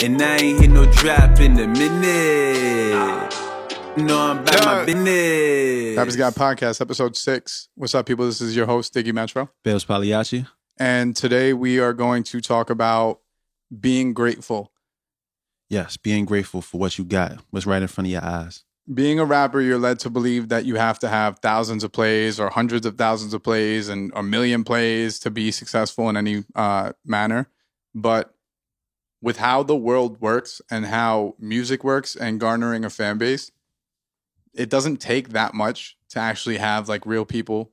And I ain't hit no drop in a minute. No, I'm about my business. Rappers Got Podcast, episode 6. What's up, people? This is your host, Diggy Metro. Bales Pagliacci. And today we are going to talk about being grateful. Yes, being grateful for what you got, what's right in front of your eyes. Being a rapper, you're led to believe that you have to have thousands of plays or hundreds of thousands of plays and a million plays to be successful in any manner. But with how the world works and how music works and garnering a fan base, it doesn't take that much to actually have like real people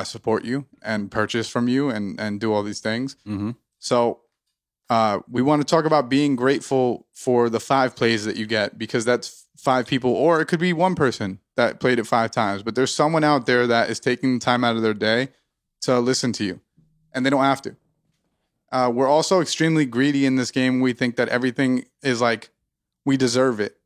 support you and purchase from you and do all these things. Mm-hmm. So we want to talk about being grateful for the 5 plays that you get, because that's 5 people, or it could be one person that played it 5 times. But there's someone out there that is taking time out of their day to listen to you, and they don't have to. We're also extremely greedy in this game. We think that everything is like we deserve it.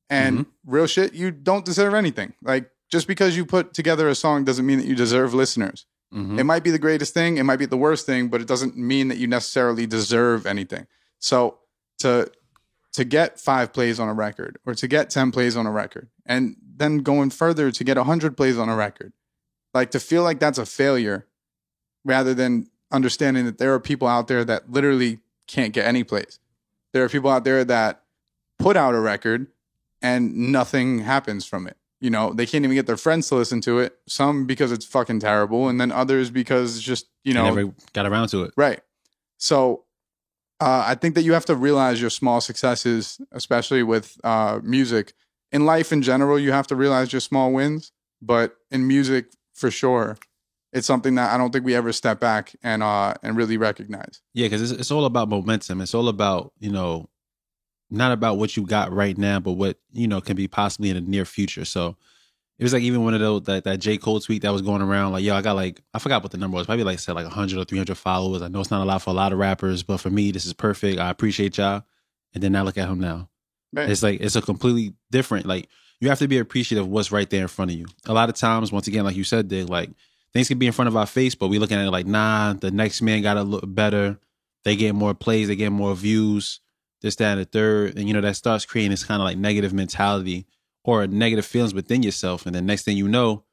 And real shit, you don't deserve anything. Like, just because you put together a song doesn't mean that you deserve listeners. Mm-hmm. It might be the greatest thing, it might be the worst thing, but it doesn't mean that you necessarily deserve anything. So to get 5 plays on a record, or to get 10 plays on a record, and then going further to get 100 plays on a record, like, to feel like that's a failure, rather than understanding that there are people out there that literally can't get any plays. There are people out there that put out a record and nothing happens from it. You know, they can't even get their friends to listen to it. Some because it's fucking terrible, and then others because it's just, you know, never got around to it. Right. So I think that you have to realize your small successes, especially with music. In life in general, you have to realize your small wins, but in music, for sure, it's something that I don't think we ever step back and really recognize. Yeah, because it's all about momentum. It's all about, you know, not about what you got right now, but what, you know, can be possibly in the near future. So it was like even one of those, that J. Cole tweet that was going around, like, yo, I got like, I forgot what the number was, probably like said like 100 or 300 followers. I know it's not a lot for a lot of rappers, but for me, this is perfect. I appreciate y'all. And then I look at him now. Right. It's like, it's a completely different, like, you have to be appreciative of what's right there in front of you. A lot of times, once again, like you said, Dig, like, things can be in front of our face, but we looking at it like, nah, the next man got to look better. They get more plays, they get more views, this, that, and the third. And, you know, that starts creating this kind of like negative mentality or negative feelings within yourself. And then next thing you know,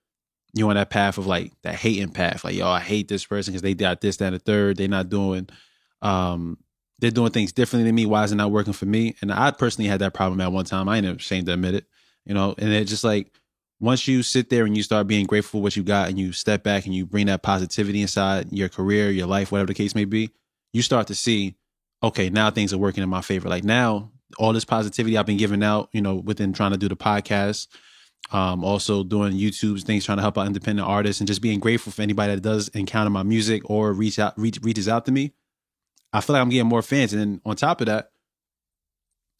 you're on that path of like that hating path. Like, yo, I hate this person because they got this, that, and the third. They're not doing, they're doing things differently than me. Why is it not working for me? And I personally had that problem at one time. I ain't ashamed to admit it, you know, and it's just like, once you sit there and you start being grateful for what you got and you step back and you bring that positivity inside your career, your life, whatever the case may be, you start to see, okay, now things are working in my favor. Like now, all this positivity I've been giving out, you know, within trying to do the podcast, also doing YouTube's things, trying to help out independent artists, and just being grateful for anybody that does encounter my music or reaches out to me. I feel like I'm getting more fans. And then on top of that,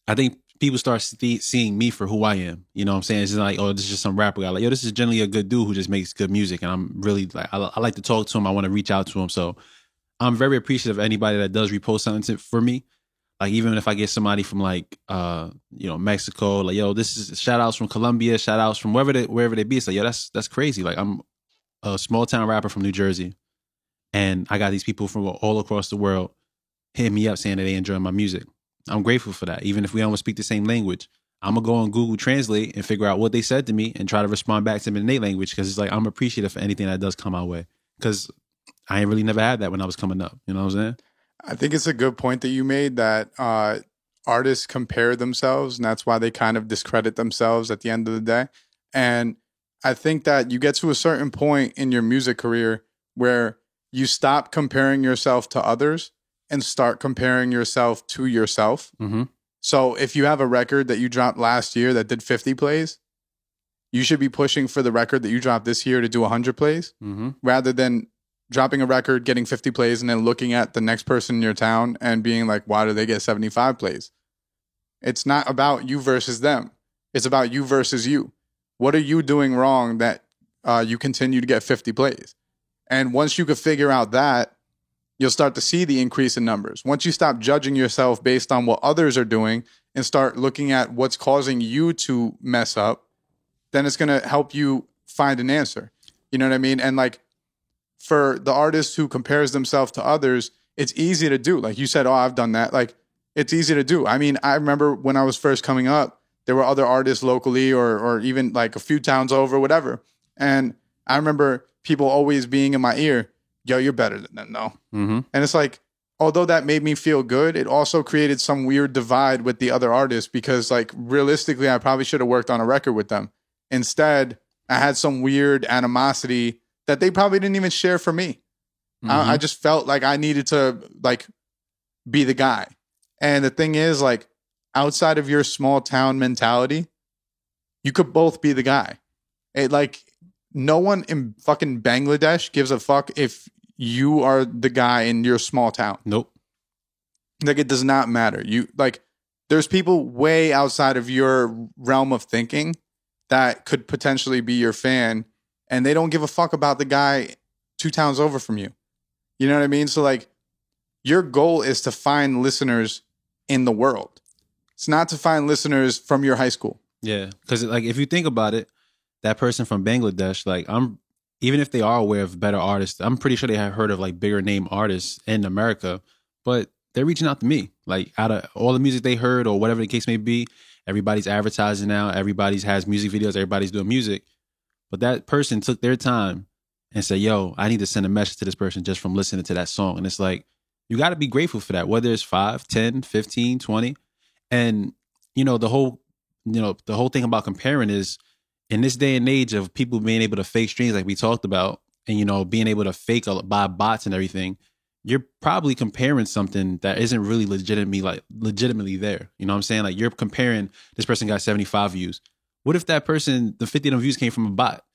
I think people start seeing me for who I am. You know what I'm saying? It's just like, oh, this is just some rapper guy. Like, yo, this is generally a good dude who just makes good music. And I'm really like, I like to talk to him. I want to reach out to him. So I'm very appreciative of anybody that does repost something for me. Like, even if I get somebody from like, you know, Mexico, like, yo, this is shout outs from Colombia, shout outs from wherever they be. It's like, yo, that's crazy. Like, I'm a small town rapper from New Jersey, and I got these people from all across the world hitting me up saying that they enjoy my music. I'm grateful for that. Even if we don't speak the same language, I'm going to go on Google Translate and figure out what they said to me and try to respond back to them in their language, because it's like, I'm appreciative for anything that does come my way, because I ain't really never had that when I was coming up. You know what I'm saying? I think it's a good point that you made, that artists compare themselves, and that's why they kind of discredit themselves at the end of the day. And I think that you get to a certain point in your music career where you stop comparing yourself to others and start comparing yourself to yourself. Mm-hmm. So if you have a record that you dropped last year that did 50 plays, you should be pushing for the record that you dropped this year to do 100 plays, rather than dropping a record, getting 50 plays, and then looking at the next person in your town and being like, why do they get 75 plays? It's not about you versus them. It's about you versus you. What are you doing wrong that you continue to get 50 plays? And once you could figure out that, you'll start to see the increase in numbers. Once you stop judging yourself based on what others are doing and start looking at what's causing you to mess up, then it's going to help you find an answer. You know what I mean? And like, for the artist who compares themselves to others, it's easy to do. Like you said, oh, I've done that. Like, It's easy to do. I mean, I remember when I was first coming up, there were other artists locally or even like a few towns over, whatever. And I remember people always being in my ear, yo, you're better than them, though. Mm-hmm. And it's like, although that made me feel good, it also created some weird divide with the other artists because, like, realistically, I probably should have worked on a record with them. Instead, I had some weird animosity that they probably didn't even share for me. Mm-hmm. I just felt like I needed to, like, be the guy. And the thing is, like, outside of your small town mentality, you could both be the guy. Like, no one in fucking Bangladesh gives a fuck if you are the guy in your small town. Nope. Like, it does not matter. There's people way outside of your realm of thinking that could potentially be your fan, and they don't give a fuck about the guy 2 towns over from you. You know what I mean? So, like, your goal is to find listeners in the world. It's not to find listeners from your high school. Yeah, because like if you think about it, that person from Bangladesh, like even if they are aware of better artists, I'm pretty sure they have heard of like bigger name artists in America, but they're reaching out to me. Like out of all the music they heard or whatever the case may be, everybody's advertising now, everybody's has music videos, everybody's doing music. But that person took their time and said, yo, I need to send a message to this person just from listening to that song. And it's like, you got to be grateful for that, whether it's 5, 10, 15, 20. And, the whole thing about comparing is in this day and age of people being able to fake streams like we talked about and, being able to fake buy bots and everything, you're probably comparing something that isn't really legitimately there. You know what I'm saying? Like you're comparing this person got 75 views. What if that person, the 50 of them views came from a bot?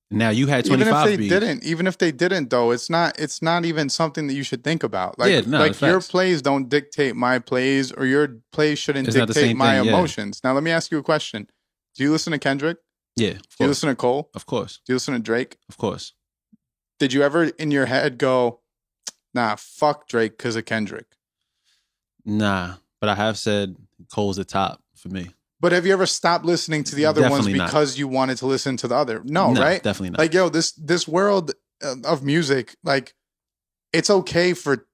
Now you had 25 views. Even if they didn't, though, it's not even something that you should think about. Like, like your plays don't dictate my plays, or your plays shouldn't dictate my emotions. Now, let me ask you a question. Do you listen to Kendrick? Yeah. Do you listen to Cole? Of course. Do you listen to Drake? Of course. Did you ever in your head go, nah, fuck Drake because of Kendrick? Nah, but I have said Cole's the top for me. But have you ever stopped listening to the other Definitely ones because you wanted to listen to the other? No, right? Definitely not. Like, yo, this world of music, like, it's okay for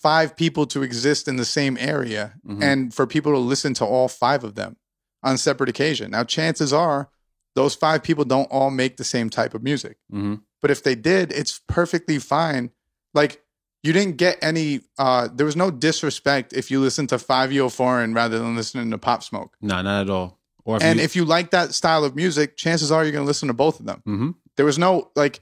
5 people to exist in the same area and for people to listen to all 5 of them on separate occasion. Now, chances are those 5 people don't all make the same type of music. But if they did, it's perfectly fine. Like, you didn't get any, there was no disrespect if you listened to 5 Foreign rather than listening to Pop Smoke. No, not at all. If you like that style of music, chances are you're going to listen to both of them. There was no, like,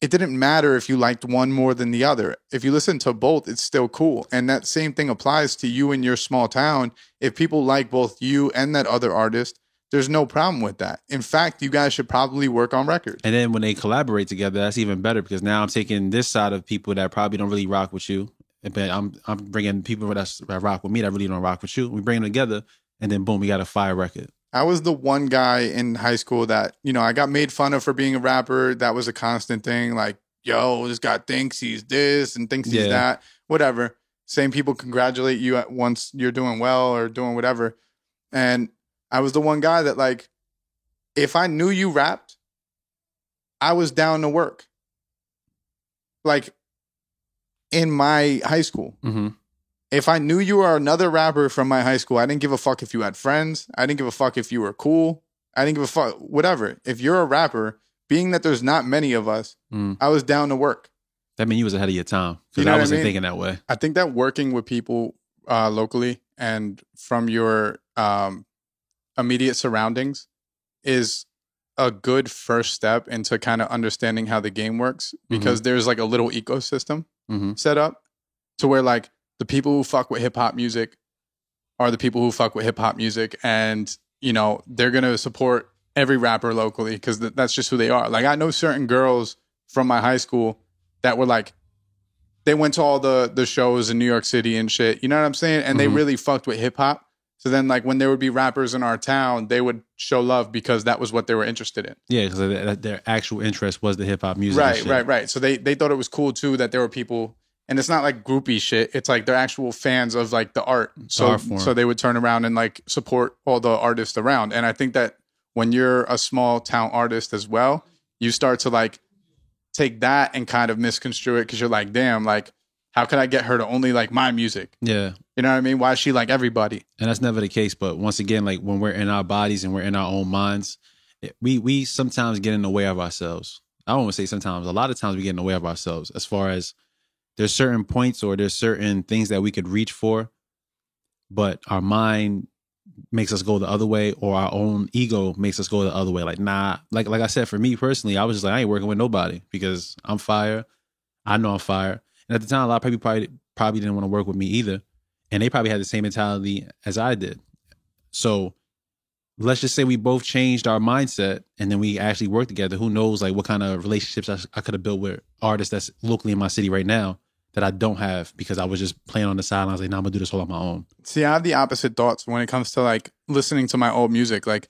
it didn't matter if you liked one more than the other. If you listen to both, it's still cool. And that same thing applies to you in your small town. If people like both you and that other artist, there's no problem with that. In fact, you guys should probably work on records. And then when they collaborate together, that's even better because now I'm taking this side of people that probably don't really rock with you, but I'm bringing people that rock with me that really don't rock with you. We bring them together, and then boom, we got a fire record. I was the one guy in high school that, I got made fun of for being a rapper. That was a constant thing. Like, yo, this guy thinks he's this and thinks he's that. Whatever. Same people congratulate you once you're doing well or doing whatever. And I was the one guy that, like, if I knew you rapped, I was down to work. Like, in my high school. If I knew you were another rapper from my high school, I didn't give a fuck if you had friends. I didn't give a fuck if you were cool. I didn't give a fuck. Whatever. If you're a rapper, being that there's not many of us, I was down to work. That means you was ahead of your time because I wasn't thinking that way. I think that working with people locally and from your immediate surroundings is a good first step into kind of understanding how the game works because there's like a little ecosystem set up to where, like, the people who fuck with hip hop music are the people who fuck with hip hop music, and they're gonna support every rapper locally because that's just who they are. Like, I know certain girls from my high school that were like, they went to all the shows in New York City and shit. You know what I'm saying? And they really fucked with hip hop. So then, like, when there would be rappers in our town, they would show love because that was what they were interested in. Yeah, because their actual interest was the hip hop music. Right. So they thought it was cool too that there were people. And it's not like groupie shit. It's like they're actual fans of, like, the art. So they would turn around and, like, support all the artists around. And I think that when you're a small town artist as well, you start to, like, take that and kind of misconstrue it because you're like, damn, like, How could I get her to only like my music? Yeah. You know what I mean? Why is she like everybody? And that's never the case. But once again, like when we're in our bodies and we're in our own minds, we sometimes get in the way of ourselves. I don't want to say sometimes. A lot of times we get in the way of ourselves as far as there's certain points or there's certain things that we could reach for, but our mind makes us go the other way, or our own ego makes us go the other way. Like, nah, like I said, for me personally, I was just like, I ain't working with nobody because I'm fire. I know I'm fire. And at the time, a lot of people probably didn't want to work with me either. And they probably had the same mentality as I did. So let's just say we both changed our mindset and then we actually worked together. Who knows like what kind of relationships I could have built with artists that's locally in my city right now that I don't have because I was just playing on the side and I was like, nah, I'm gonna do this all on my own. See, I have the opposite thoughts when it comes to like listening to my old music. Like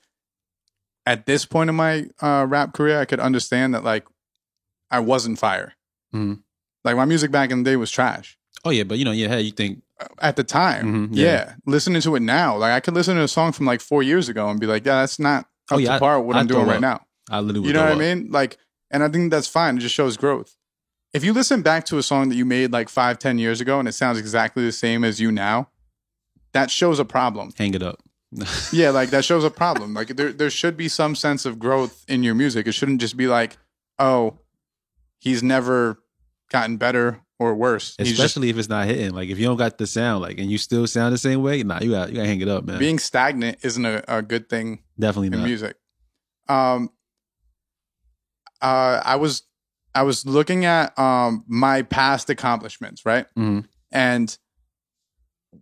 at this point in my rap career, I could understand that like I wasn't fire. Mm-hmm. Like my music back in the day was trash. Oh yeah, but you know, in your head you think at the time, yeah. Listening to it now, like I could listen to a song from like 4 years ago and be like, yeah, that's not up to par with what I'm doing right now. I literally, you know what I mean? Like, and I think that's fine. It just shows growth. If you listen back to a song that you made like 5-10 years ago and it sounds exactly the same as you now, that shows a problem. Hang it up. Yeah, like that shows a problem. Like there should be some sense of growth in your music. It shouldn't just be like, oh, he's never gotten better or worse. Especially if it's not hitting. Like if you don't got the sound, like, and you still sound the same way, nah, you gotta hang it up, man. Being stagnant isn't a good thing. Definitely in not. Music. I was looking at my past accomplishments, right? Mm-hmm. And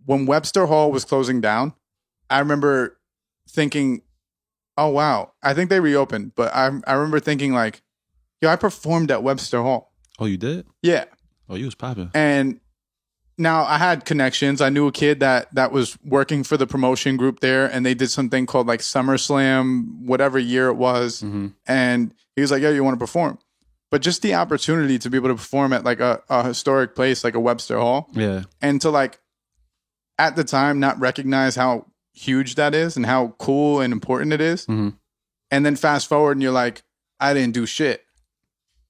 when Webster Hall was closing down, I remember thinking, oh wow, I think they reopened, but I remember thinking like, yo, I performed at Webster Hall. Oh, you did? Yeah. Oh, you was popping. And now I had connections. I knew a kid that was working for the promotion group there, and they did something called like SummerSlam, whatever year it was. Mm-hmm. And he was like, "Yo, you want to perform?" But just the opportunity to be able to perform at like a historic place like a Webster Hall, yeah, and to like at the time not recognize how huge that is and how cool and important it is, mm-hmm. and then fast forward and you're like, "I didn't do shit."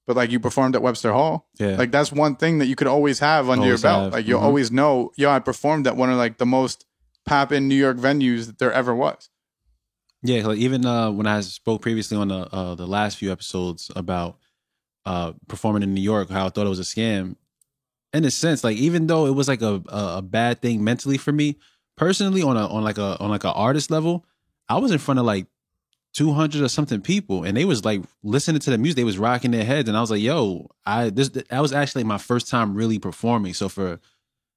But like you performed at Webster Hall. Yeah. Like that's one thing that you could always have under your belt. Like you'll always know, yo, I performed at one of like the most poppin' New York venues that there ever was. Yeah, like even when I spoke previously on the last few episodes about performing in New York, how I thought it was a scam. In a sense, like even though it was like a bad thing mentally for me, personally on a artist level, I was in front of like 200 or something people, and they was like listening to the music, they was rocking their heads, and I was like, yo, that was actually my first time really performing. So for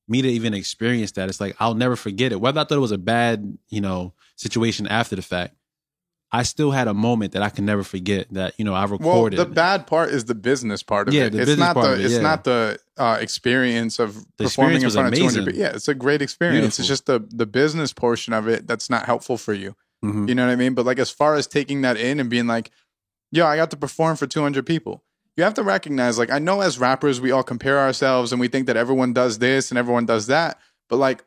me to even experience that, it's like I'll never forget it. Whether I thought it was a bad, situation after the fact, I still had a moment that I can never forget that, I recorded. Well, the bad part is the business part of it. It's not the experience of performing in front of 200 people. Yeah, it's a great experience. Beautiful. It's just the business portion of it that's not helpful for you. Mm-hmm. You know what I mean? But like as far as taking that in and being like, yo, I got to perform for 200 people. You have to recognize, like, I know as rappers, we all compare ourselves and we think that everyone does this and everyone does that. But like,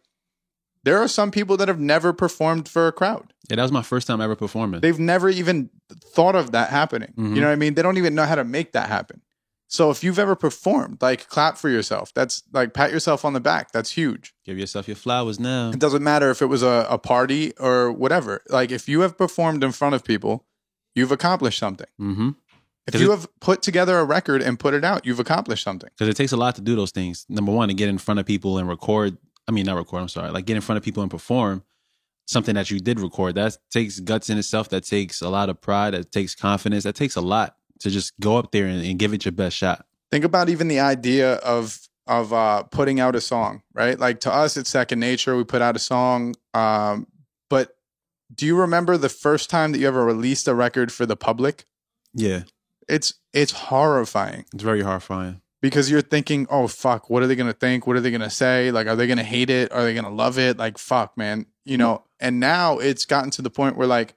there are some people that have never performed for a crowd. Yeah, that was my first time ever performing. They've never even thought of that happening. Mm-hmm. You know what I mean? They don't even know how to make that happen. So if you've ever performed, like clap for yourself. That's like pat yourself on the back. That's huge. Give yourself your flowers now. It doesn't matter if it was a party or whatever. Like if you have performed in front of people, you've accomplished something. Mm-hmm. If you have put together a record and put it out, you've accomplished something. Because it takes a lot to do those things. Number one, to get in front of people and record. I mean, not record, I'm sorry. Like get in front of people and perform something that you did record. That takes guts in itself. That takes a lot of pride. That takes confidence. That takes a lot to just go up there and give it your best shot. Think about even the idea of putting out a song, right? Like to us, it's second nature. We put out a song. But do you remember the first time that you ever released a record for the public? Yeah. It's horrifying. It's very horrifying. Because you're thinking, oh, fuck, what are they going to think? What are they going to say? Like, are they going to hate it? Are they going to love it? Like, fuck, man. And now it's gotten to the point where like,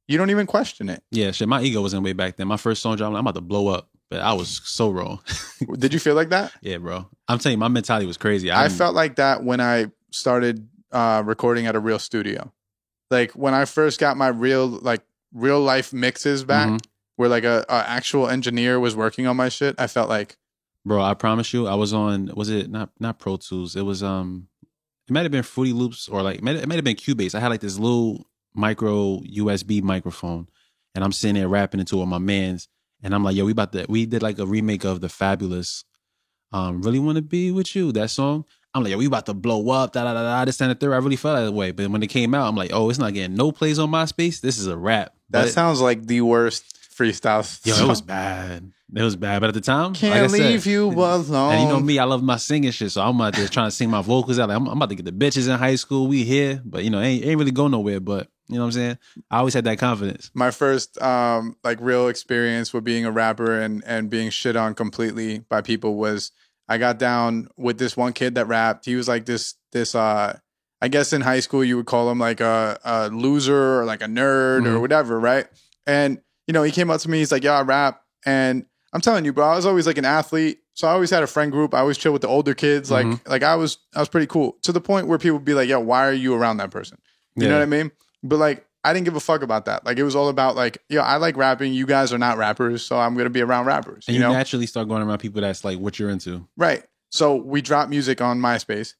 you don't even question it. Yeah, shit. My ego wasn't way back then. My first song drop, I'm about to blow up. But I was so wrong. Did you feel like that? Yeah, bro. I'm telling you, my mentality was crazy. I felt like that when I started recording at a real studio. Like when I first got my real life mixes back, where like a actual engineer was working on my shit, I felt like, Bro, I promise you, I was on, was it not Pro Tools? It was, it might have been Fruity Loops or like, it might have been Cubase. I had like this little micro USB microphone and I'm sitting there rapping into it with my mans. And I'm like, yo, we did like a remake of the Fabulous, Really Want to Be With You, that song. I'm like, yo, we about to blow up, this and the third. I really felt that way. But when it came out, I'm like, oh, it's not getting no plays on MySpace. This is a rap. That sounds like the worst freestyle. Yo, it was bad. It was bad. But at the time, can't like I leave said, you alone. and you know me, I love my singing shit. So I'm out there trying to sing my vocals out. Like, I'm about to get the bitches in high school. We here. But, you know, ain't really go nowhere. But, you know what I'm saying? I always had that confidence. My first like real experience with being a rapper and being shit on completely by people was I got down with this one kid that rapped. He was like this I guess in high school you would call him like a loser or like a nerd or whatever, right? And you know, he came up to me, he's like, "Yeah, I rap." And I'm telling you, bro, I was always like an athlete. So I always had a friend group. I always chill with the older kids. Like I was pretty cool to the point where people would be like, "Yo, why are you around that person?" You know what I mean? But like, I didn't give a fuck about that. Like, it was all about like, yo, I like rapping. You guys are not rappers, so I'm gonna be around rappers. And you know? Naturally start going around people that's like what you're into. Right. So we dropped music on MySpace,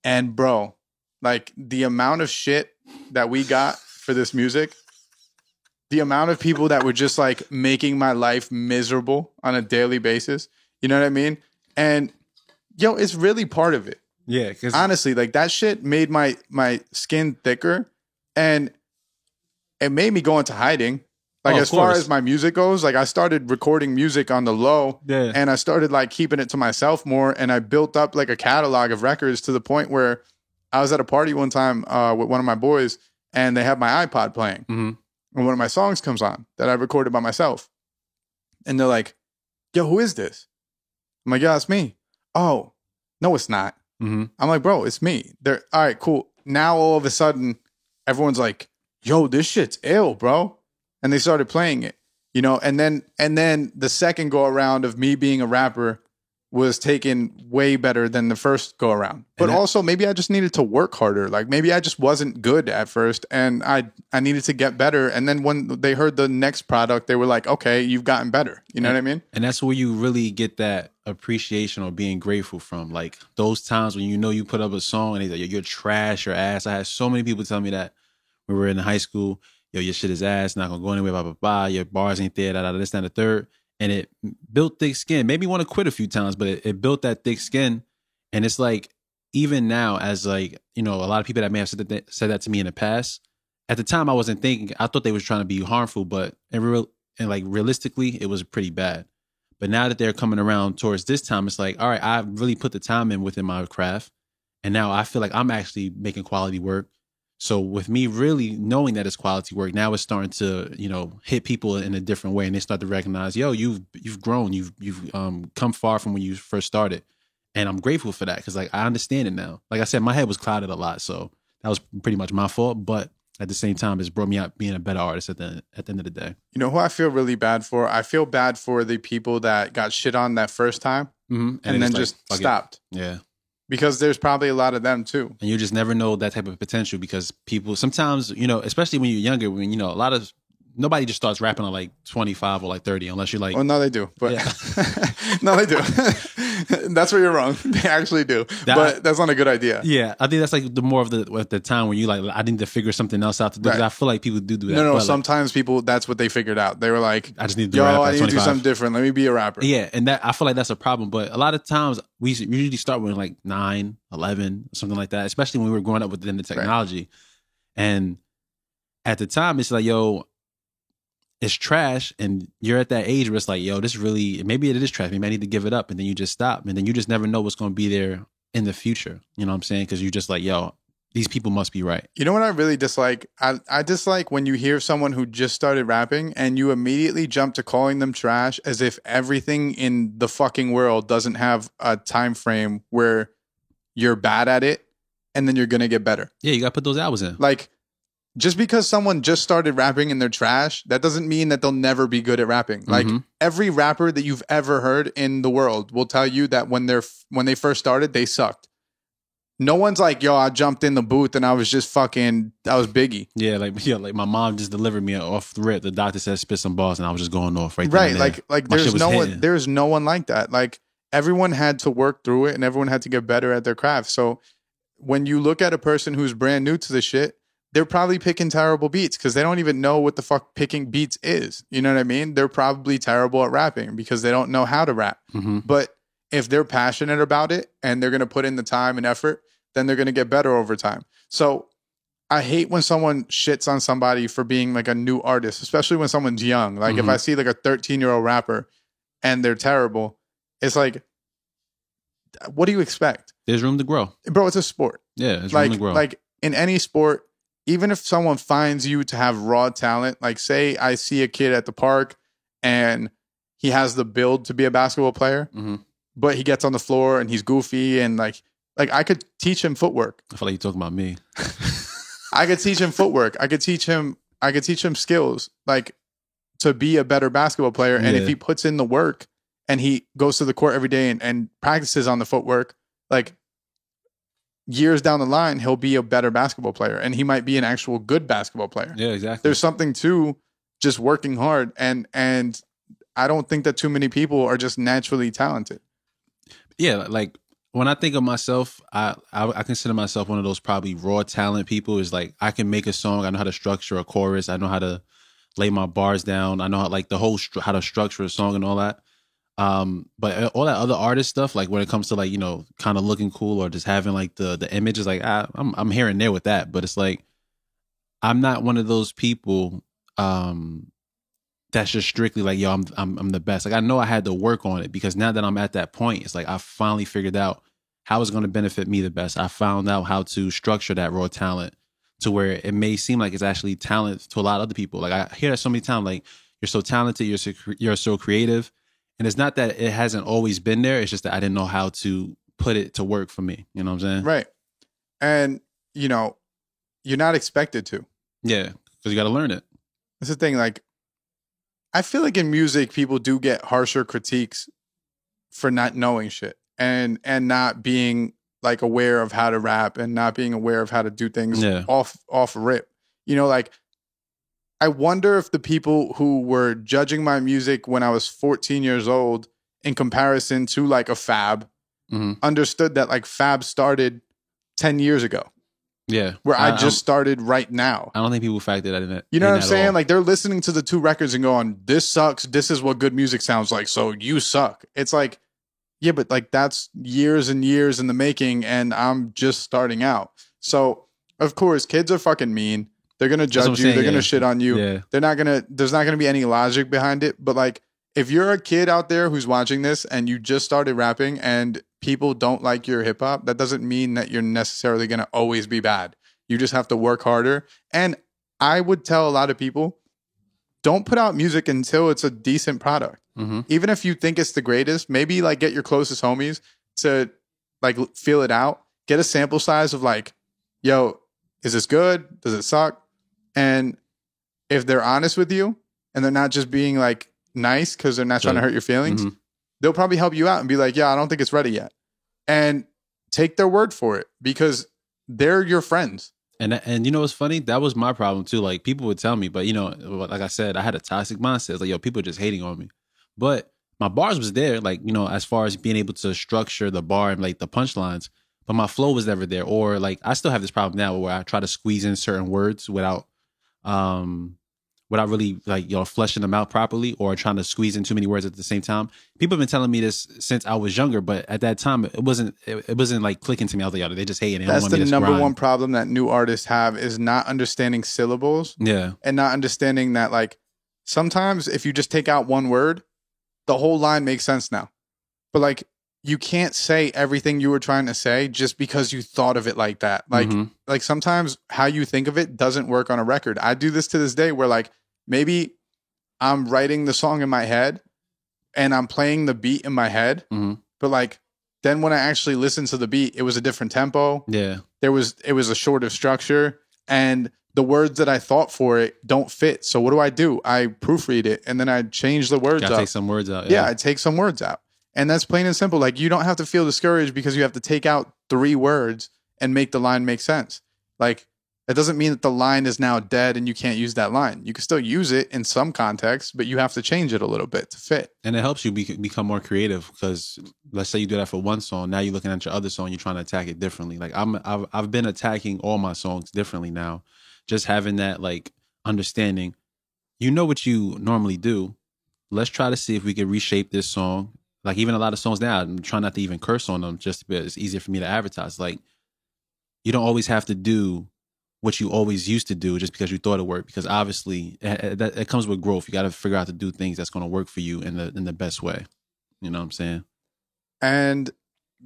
and bro, like the amount of shit that we got for this music, the amount of people that were just like making my life miserable on a daily basis. You know what I mean? And yo, it's really part of it. Yeah, because honestly, like that shit made my skin thicker, and it made me go into hiding. Like as far as my music goes, like I started recording music on the low, and I started like keeping it to myself more, and I built up like a catalog of records to the point where I was at a party one time with one of my boys, and they had my iPod playing, and one of my songs comes on that I recorded by myself, and they're like, "Yo, who is this?" I'm like, "Yeah, it's me." "Oh, no, it's not." I'm like, "Bro, it's me." They're all right, cool. Now all of a sudden, everyone's like, "Yo, this shit's ill, bro," and they started playing it, you know. And then the second go around of me being a rapper was taken way better than the first go around. But also, maybe I just needed to work harder. Like maybe I just wasn't good at first, and I needed to get better. And then when they heard the next product, they were like, "Okay, you've gotten better." You know what I mean? And that's where you really get that appreciation or being grateful from. Like those times when you know you put up a song and they're like, "You're trash, your ass." I had so many people tell me that when we were in high school. Yo, your shit is ass, not gonna go anywhere, blah, blah, blah. Your bars ain't there, this, that, and the third. And it built thick skin. Maybe want to quit a few times, but it built that thick skin. And it's like, even now, as like, you know, a lot of people that may have said that to me in the past, at the time I wasn't thinking, I thought they was trying to be harmful, but realistically, it was pretty bad. But now that they're coming around towards this time, it's like, all right, I really put the time in within my craft. And now I feel like I'm actually making quality work. So with me really knowing that it's quality work, now it's starting to, you know, hit people in a different way, and they start to recognize, yo, you've grown, you've come far from when you first started, and I'm grateful for that because like I understand it now. Like I said, my head was clouded a lot, so that was pretty much my fault. But at the same time, it's brought me out being a better artist at the end of the day. You know who I feel really bad for? I feel bad for the people that got shit on that first time and then just stopped. Yeah. Because there's probably a lot of them too. And you just never know that type of potential because people sometimes, you know, especially when you're younger, when, you know, nobody just starts rapping at like 25 or like 30 unless you're like... Well, no, they do. But no, they do. That's where you're wrong. They actually do. But that's not a good idea. Yeah. I think that's like the more of the time when you like, I need to figure something else out to do. Right. I feel like people do that. No, but sometimes people, that's what they figured out. They were like, I just need to do rap I need to do something different. Let me be a rapper. Yeah. And I feel like that's a problem. But a lot of times we usually start when like 9, 11, something like that, especially when we were growing up within the technology. Right. And at the time, it's like, yo, it's trash, and you're at that age where it's like, yo, this really, maybe it is trash. Maybe I need to give it up, and then you just stop, and then you just never know what's going to be there in the future. You know what I'm saying? Because you're just like, yo, these people must be right. You know what I really dislike? I dislike when you hear someone who just started rapping and you immediately jump to calling them trash as if everything in the fucking world doesn't have a time frame where you're bad at it and then you're going to get better. Yeah, you got to put those hours in. Like, just because someone just started rapping and they're trash, that doesn't mean that they'll never be good at rapping. Like every rapper that you've ever heard in the world will tell you that when they first started, they sucked. No one's like, yo, I jumped in the booth and I was Biggie. Yeah, like my mom just delivered me off the rip. The doctor said spit some balls and I was just going off right there. Right, like there's no one like that. Like everyone had to work through it and everyone had to get better at their craft. So when you look at a person who's brand new to the shit, they're probably picking terrible beats because they don't even know what the fuck picking beats is. You know what I mean? They're probably terrible at rapping because they don't know how to rap. But if they're passionate about it and they're going to put in the time and effort, then they're going to get better over time. So I hate when someone shits on somebody for being like a new artist, especially when someone's young. Like if I see like a 13-year-old rapper and they're terrible, it's like, what do you expect? There's room to grow. Bro, it's a sport. Yeah, there's Like, room to grow. like in any sport, even if someone finds you to have raw talent, like say I see a kid at the park and he has the build to be a basketball player, but he gets on the floor and he's goofy and like I could teach him footwork. I feel like you're talking about me. I could teach him footwork. I could teach him skills like to be a better basketball player. And if he puts in the work and he goes to the court every day and practices on the footwork, like years down the line, he'll be a better basketball player and he might be an actual good basketball player. Yeah, exactly. There's something to just working hard. And I don't think that too many people are just naturally talented. Yeah, like when I think of myself, I consider myself one of those probably raw talent people. Is like I can make a song. I know how to structure a chorus. I know how to lay my bars down. I know how, like the whole how to structure a song and all that. But all that other artist stuff, like when it comes to like, you know, kind of looking cool or just having like the images, like I'm here and there with that. But it's like I'm not one of those people that's just strictly like, yo, I'm the best. Like I know I had to work on it because now that I'm at that point, it's like I finally figured out how it's going to benefit me the best. I found out how to structure that raw talent to where it may seem like it's actually talent to a lot of other people. Like I hear that so many times, like you're so talented, you're so creative. And it's not that it hasn't always been there. It's just that I didn't know how to put it to work for me. You know what I'm saying? Right. And, you know, you're not expected to. Yeah. Because you got to learn it. That's the thing. Like, I feel like in music, people do get harsher critiques for not knowing shit and not being like aware of how to rap and not being aware of how to do things off rip. You know, like, I wonder if the people who were judging my music when I was 14 years old in comparison to like a Fab understood that like Fab started 10 years ago. Yeah. Where I just started right now. I don't think people factor that in it. You know what I'm saying? Like they're listening to the two records and going, this sucks. This is what good music sounds like. So you suck. It's like, yeah, but like that's years and years in the making and I'm just starting out. So of course, kids are fucking mean. They're going to judge you. They're going to shit on you. Yeah. There's not going to be any logic behind it. But like, if you're a kid out there who's watching this and you just started rapping and people don't like your hip hop, that doesn't mean that you're necessarily going to always be bad. You just have to work harder. And I would tell a lot of people, don't put out music until it's a decent product. Even if you think it's the greatest, maybe like get your closest homies to like feel it out. Get a sample size of like, yo, is this good? Does it suck? And if they're honest with you and they're not just being like nice because they're not trying to hurt your feelings, they'll probably help you out and be like, yeah, I don't think it's ready yet. And take their word for it because they're your friends. And you know what's funny? That was my problem too. Like people would tell me, but you know, like I said, I had a toxic mindset. It's like, yo, people are just hating on me. But my bars was there, like, you know, as far as being able to structure the bar and like the punchlines, but my flow was never there. Or like I still have this problem now where I try to squeeze in certain words without really like, you know, fleshing them out properly or trying to squeeze in too many words at the same time. People have been telling me this since I was younger, but at that time it wasn't like clicking to me. I was like, yo, they just hate it. That's the number one problem that new artists have is not understanding syllables. Yeah. And not understanding that like sometimes if you just take out one word, the whole line makes sense now. But like you can't say everything you were trying to say just because you thought of it like that. Like, like sometimes how you think of it doesn't work on a record. I do this to this day where like maybe I'm writing the song in my head and I'm playing the beat in my head, but like then when I actually listened to the beat, it was a different tempo. Yeah, it was a shorter structure, and the words that I thought for it don't fit. So what do? I proofread it and then I change the words. Gotta take some words out. Yeah, I take some words out. And that's plain and simple. Like you don't have to feel discouraged because you have to take out 3 words and make the line make sense. Like That doesn't mean that the line is now dead and you can't use that line. You can still use it in some context, but you have to change it a little bit to fit. And it helps you become more creative because let's say you do that for one song. Now you're looking at your other song, you're trying to attack it differently. Like I've been attacking all my songs differently now. Just having that like understanding. You know what you normally do. Let's try to see if we can reshape this song. Like even a lot of songs now, I'm trying not to even curse on them just because it's easier for me to advertise. Like you don't always have to do what you always used to do just because you thought it worked, because obviously it comes with growth. You got to figure out to do things that's going to work for you in the best way. You know what I'm saying? And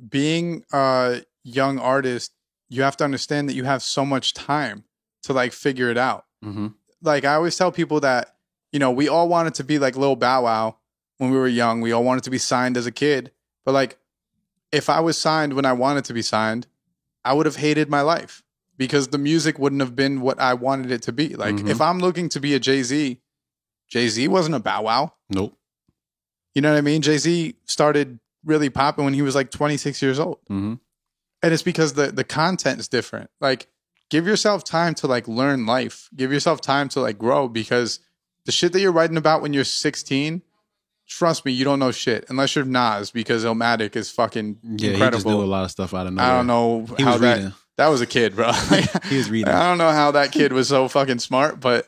being a young artist, you have to understand that you have so much time to like figure it out. Mm-hmm. Like I always tell people that, you know, we all wanted to be like Lil Bow Wow when we were young. We all wanted to be signed as a kid. But like if I was signed when I wanted to be signed, I would have hated my life. Because the music wouldn't have been what I wanted it to be. Like, if I'm looking to be a Jay-Z, Jay-Z wasn't a Bow Wow. Nope. You know what I mean? Jay-Z started really popping when he was like 26 years old. Mm-hmm. And it's because the content is different. Like, give yourself time to like learn life. Give yourself time to like grow, because the shit that you're writing about when you're 16, trust me, you don't know shit. Unless you're Nas, because Illmatic is fucking incredible. He just knew a lot of stuff out of nowhere. I don't know he how was that... reading. That was a kid, bro. He was reading. I don't know how that kid was so fucking smart, but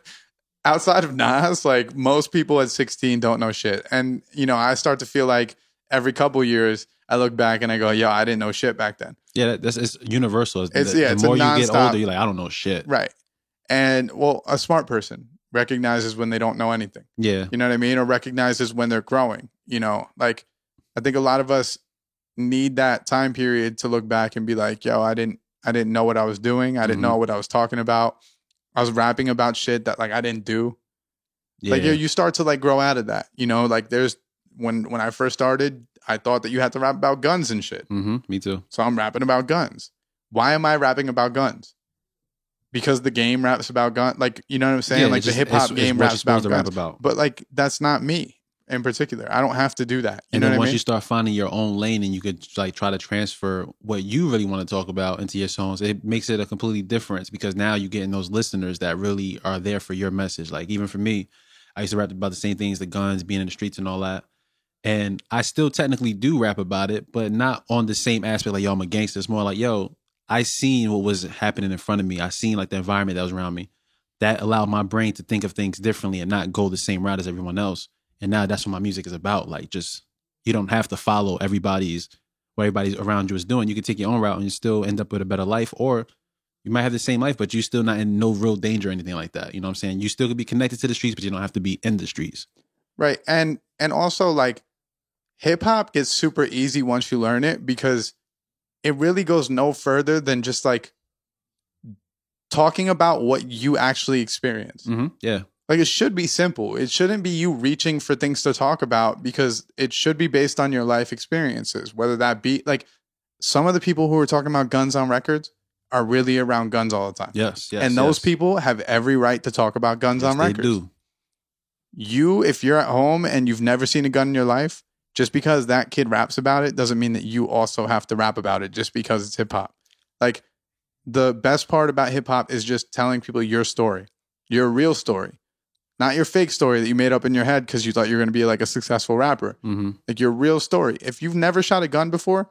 outside of Nas, like most people at 16 don't know shit. And, you know, I start to feel like every couple years I look back and I go, yo, I didn't know shit back then. Yeah, it's universal. It's the more you get nonstop. older, you're like, I don't know shit. Right. And, well, a smart person recognizes when they don't know anything. Yeah. You know what I mean? Or recognizes when they're growing. You know, like I think a lot of us need that time period to look back and be like, yo, I didn't know what I was doing. I didn't know what I was talking about. I was rapping about shit that like I didn't do. Yeah. Like you start to like grow out of that. You know, like there's when I first started, I thought that you had to rap about guns and shit. Mm-hmm. Me too. So I'm rapping about guns. Why am I rapping about guns? Because the game raps about guns. Like, you know what I'm saying? Yeah, like the hip hop game raps about guns. But like that's not me in particular. I don't have to do that. You and know then what I once mean? you start finding your own lane and you could like try to transfer what you really want to talk about into your songs, it makes it a completely difference, because now you're getting those listeners that really are there for your message. Like even for me, I used to rap about the same things, the guns, being in the streets and all that. And I still technically do rap about it, but not on the same aspect like, yo, I'm a gangster. It's more like, yo, I seen what was happening in front of me. I seen like the environment that was around me. That allowed my brain to think of things differently and not go the same route as everyone else. And now that's what my music is about. Like, just, you don't have to follow what everybody's around you is doing. You can take your own route and you still end up with a better life, or you might have the same life, but you're still not in no real danger or anything like that. You know what I'm saying? You still could be connected to the streets, but you don't have to be in the streets. Right. And also like hip hop gets super easy once you learn it, because it really goes no further than just like talking about what you actually experience. Mm-hmm. Yeah. Like it should be simple. It shouldn't be you reaching for things to talk about, because it should be based on your life experiences, whether that be like some of the people who are talking about guns on records are really around guns all the time. Yes. And those people have every right to talk about guns on records. They do. You, if you're at home and you've never seen a gun in your life, just because that kid raps about it doesn't mean that you also have to rap about it just because it's hip hop. Like the best part about hip hop is just telling people your story, your real story. Not your fake story that you made up in your head because you thought you were going to be like a successful rapper. Mm-hmm. Like your real story. If you've never shot a gun before,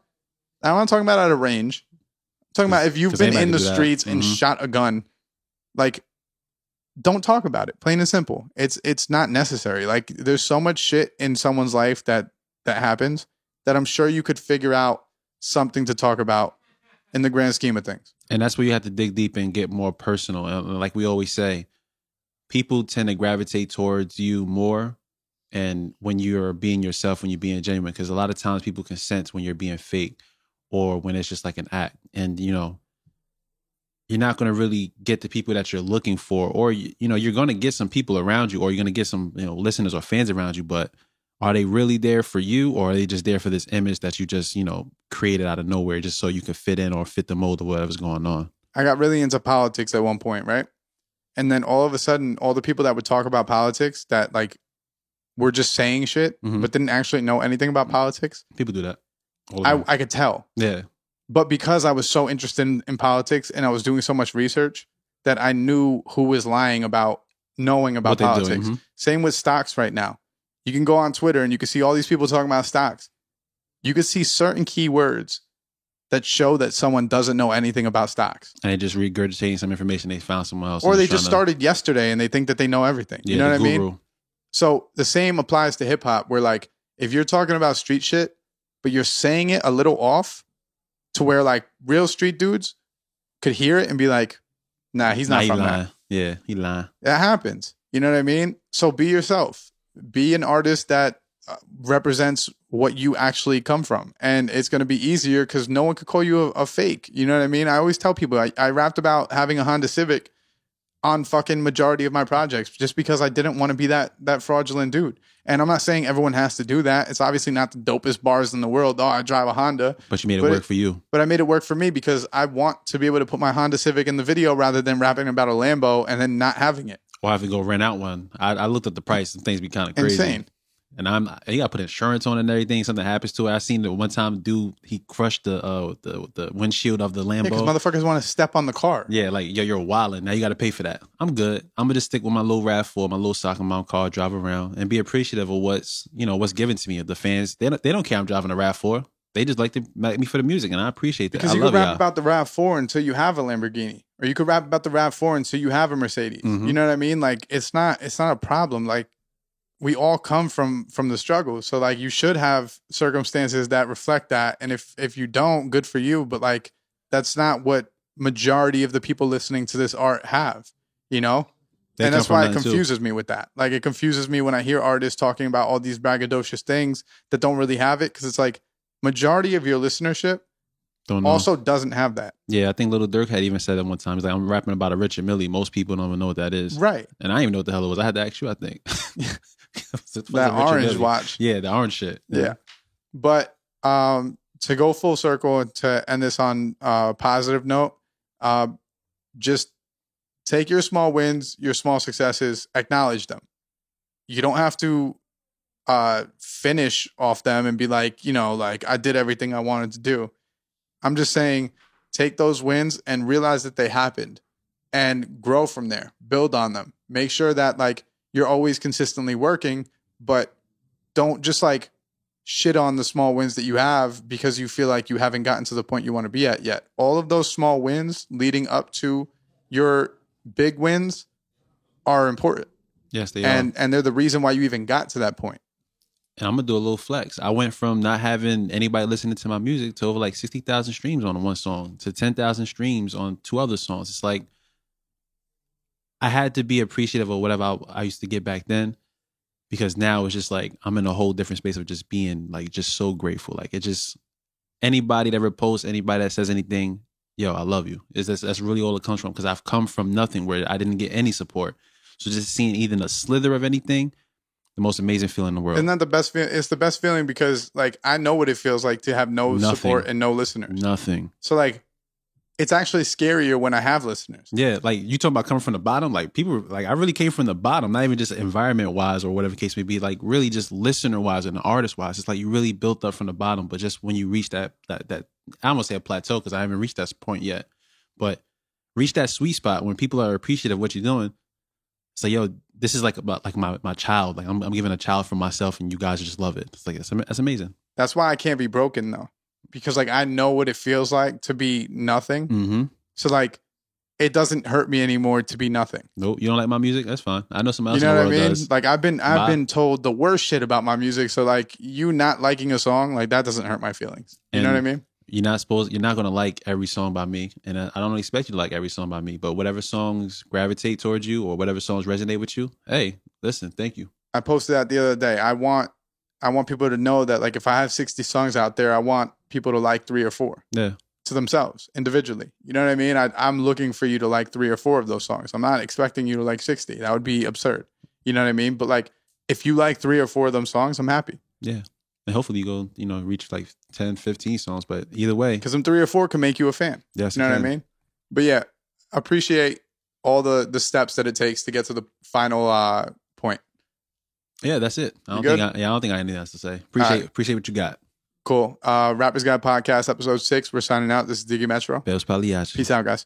I'm not talking about at a range. I'm talking about if you've been in the streets and shot a gun, like, don't talk about it. Plain and simple. It's not necessary. Like there's so much shit in someone's life that happens that I'm sure you could figure out something to talk about in the grand scheme of things. And that's where you have to dig deep and get more personal. And like we always say, people tend to gravitate towards you more, and when you're being yourself, when you're being genuine, because a lot of times people can sense when you're being fake or when it's just like an act. And, you know, you're not going to really get the people that you're looking for, or, you know, you're going to get some people around you, or you're going to get some, you know, listeners or fans around you, but are they really there for you, or are they just there for this image that you just, you know, created out of nowhere just so you can fit in or fit the mold of whatever's going on? I got really into politics at one point, right? And then all of a sudden, all the people that would talk about politics that like were just saying shit, but didn't actually know anything about politics. People do that. I could tell. Yeah. But because I was so interested in politics and I was doing so much research, that I knew who was lying about knowing about What they're doing, politics. mhm. Same with stocks right now. You can go on Twitter and you can see all these people talking about stocks. You can see certain keywords that show that someone doesn't know anything about stocks. And they just regurgitating some information they found somewhere else. Or and they just trying to- started yesterday and they think that they know everything. Yeah, You know the what I mean? guru. So the same applies to hip hop, where like if you're talking about street shit, but you're saying it a little off to where like real street dudes could hear it and be like, nah, he's not he from lying. that. Yeah, he lying. That happens. You know what I mean? So be yourself. Be an artist that represents what you actually come from. And it's going to be easier because no one could call you a fake. You know what I mean? I always tell people, I rapped about having a Honda Civic on fucking majority of my projects just because I didn't want to be that fraudulent dude. And I'm not saying everyone has to do that. It's obviously not the dopest bars in the world. Oh, I drive a Honda. But you made it work for you. But I made it work for me because I want to be able to put my Honda Civic in the video rather than rapping about a Lambo and then not having it. Or I have to go rent out one. I looked at the price and things be kind of crazy. Insane. And you got to put insurance on it and everything. Something happens to it. I seen that one time, dude, he crushed the windshield of the Lambo. Because motherfuckers want to step on the car. Yeah, like you're wilding. Now you got to pay for that. I'm good. I'm gonna just stick with my little RAV4, my little soccer mom car, drive around, and be appreciative of what's given to me. The fans, they don't care I'm driving a RAV4. They just like me for the music, and I appreciate that. Because I you love could rap y'all. about the RAV4 until you have a Lamborghini, or you could rap about the RAV4 until you have a Mercedes. Mhm. You know what I mean? Like it's not a problem. Like we all come from the struggle, so like you should have circumstances that reflect that. And if you don't, good for you. But like that's not what majority of the people listening to this art have. You know. They And come that's from why it nothing, too. confuses me with that. Like it confuses me when I hear artists talking about all these braggadocious things that don't really have it, because it's like majority of your listenership Don't know. also doesn't have that. Yeah, I think Little Dirk had even said that one time. He's like, I'm rapping about a Richard Mille. Most people don't even know what that is. Right. And I didn't even know what the hell it was. I had to ask you, I think. What's a That Richard orange Mille? watch. Yeah, the orange shit. Yeah. But to go full circle and to end this on a positive note, just take your small wins, your small successes, acknowledge them. You don't have to finish off them and be like, like I did everything I wanted to do. I'm just saying, take those wins and realize that they happened and grow from there. Build on them. Make sure that like you're always consistently working, but don't just like shit on the small wins that you have because you feel like you haven't gotten to the point you want to be at yet. All of those small wins leading up to your big wins are important. Yes, they are. And they're the reason why you even got to that point. And I'm going to do a little flex. I went from not having anybody listening to my music to over like 60,000 streams on one song to 10,000 streams on two other songs. It's like I had to be appreciative of whatever I used to get back then, because now it's just like I'm in a whole different space of just being like just so grateful. Like it just, anybody that reposts, anybody that says anything, yo, I love you. That's really all it comes from, because I've come from nothing where I didn't get any support. So just seeing even a slither of anything, the most amazing feeling in the world. Isn't that the best feeling? It's the best feeling because like I know what it feels like to have no Nothing. support and no listeners. Nothing. So like it's actually scarier when I have listeners. Yeah, like you talking about coming from the bottom. Like people, like I really came from the bottom, not even just environment wise or whatever the case may be. Like really just listener wise and artist wise. It's like you really built up from the bottom. But just when you reach that I almost say a plateau because I haven't reached that point yet. But reach that sweet spot when people are appreciative of what you're doing. It's like, yo, this is like about like my child. Like I'm giving a child from myself, and you guys just love it. It's like that's amazing. That's why I can't be broken though, because like I know what it feels like to be nothing. Mm-hmm. So like it doesn't hurt me anymore to be nothing. Nope, you don't like my music? That's fine. I know somebody else You know in the what I world mean? does. Like I've been told the worst shit about my music. So like you not liking a song, like that doesn't hurt my feelings. You know And what I mean? You're not going to like every song by me. And I don't expect you to like every song by me. But whatever songs gravitate towards you or whatever songs resonate with you, hey, listen, thank you. I posted that the other day. I want people to know that like if I have 60 songs out there, I want people to like 3 or 4 Yeah. to themselves individually. You know what I mean? I'm looking for you to like 3 or 4 of those songs. I'm not expecting you to like 60. That would be absurd. You know what I mean? But like if you like 3 or 4 of them songs, I'm happy. Yeah. And hopefully you go, reach like 10, 15 songs. But either way. Because them 3 or 4 can make you a fan. Yes, You know what I mean? But yeah, appreciate all the steps that it takes to get to the final point. Yeah, that's it. I You don't think I have anything else to say. right. Appreciate what you got. Cool. Rappers Guide Podcast, episode 6. We're signing out. This is Diggy Metro. Belos Pagliacci. Peace out, guys.